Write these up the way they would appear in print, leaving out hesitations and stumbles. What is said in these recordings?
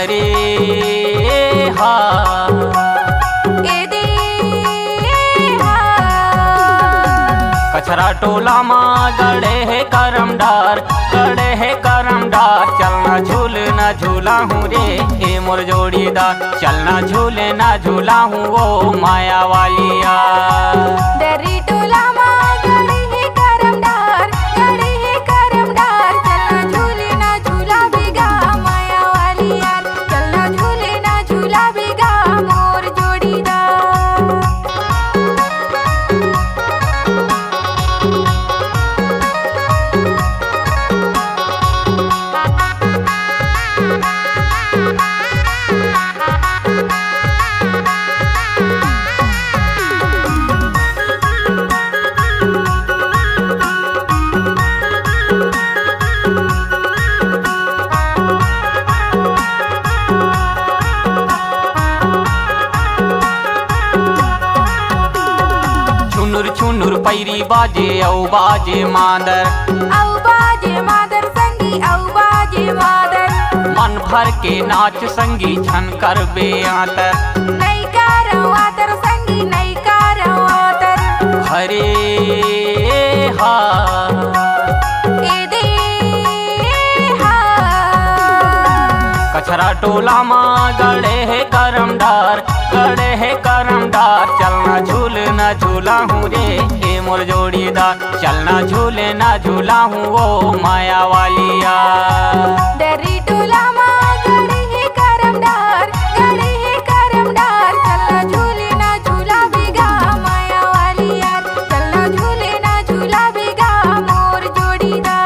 हरे हा कचरा टोला मा गड़े है करमदार गड़े है करमदार चलना झूले ना झूला हूँ रे ए मोर जोड़ीदार चलना झूले ना झूला हूँ वो माया वालिया दरी टोला मा गड़े है करमदार गड़े है करमदार चलना झूले ना झूला बिगा माया वालिया चलना झूले ना झूला बिगा मोर जोड़ीदार छुनुर पैरी बाजे औ बाजे मादर संगी औ बाजे मादर मन भर के नाच संगी छन कर बेआतर नहीं करवातर संगी नहीं करवातर हरे हा कचरा टोला मा गड़े है करमदार गड़े है करमदार चलना झूले ना झूला हूँ रे ए मोर जोड़ीदार चलना झूले ना झूला हूँ वो माया वालिया दरी टोला मा गड़े है करमदार गड़े है करमदार चलना झूले ना झूला बिगा माया वालिया चलना झूले ना झूला बिगा मोर जोड़ीदार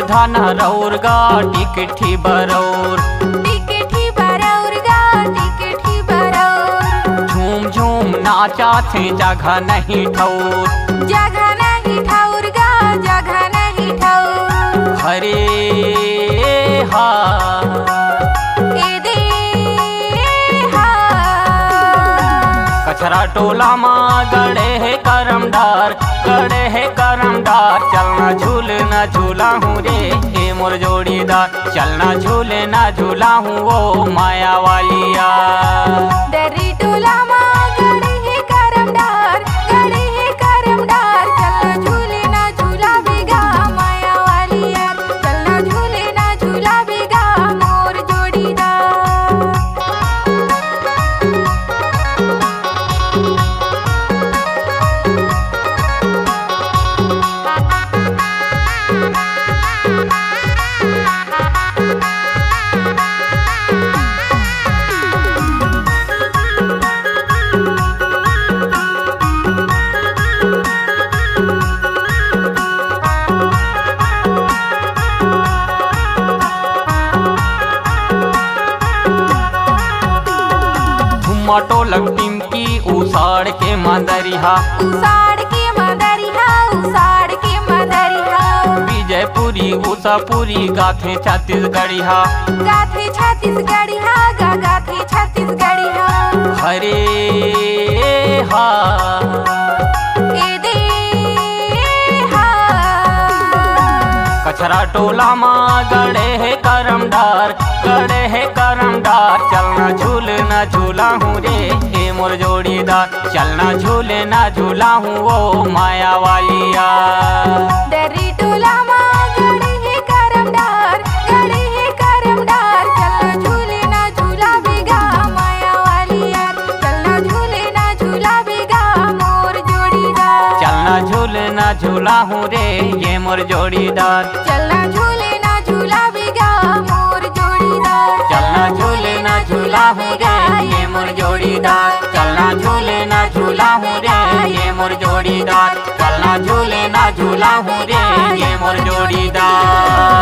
धाना रौर गा टिकठी बरौर गा टिकठी बरौर झूम झूम नाचा थे जगह नहीं ठौर जगह नहीं ठौर गा जगह नहीं ठौर हरे हा कचरा टोला मा गड़े है करमदार गड़े है करमदार चलना झूले ना झूला हूँ रे ए मोर जोड़ीदार चलना झूले ना झूला हूँ वो माया वालिया दरी टोला मा गड़े है करमदार गड़े है करमदार चलना झूले ना झूला बिगा माया वालिया चलना झूले ना झूला बिगा मोर जोड़ीदार टोलक टिमकी उसाड़ के मदरिहा विजयपुरी उषापुरी गाथे छत्तीसगढ़िया गाथे छत्तीसगढ़िया हरे हा कचरा टोला मा गड़े है करमदार गड़े है करमदार चलना झूले ना झूला हूँ रे ए मोर जोड़ीदार चलना झूले ना झूला हूँ वो माया वालिया दरी टोला मा गड़े है करमदार गड़े है करमदार चलना झूले ना झूला बिगा माया वालिया चलना झूले ना झूला बिगा मोर जोड़ीदार चलना झूले ना झूला हूँ रे ये मोर जोड़ीदार चलना झूले ना झूला बिगा मोर जोड़ीदार चलना झूले ना झूला हूँ रे ये मोर जोड़ीदार चलना झूले ना झूला हूँ रे ये मोर जोड़ीदार चलना झूले ना झूला हूँ रे ये मोर जोड़ीदार।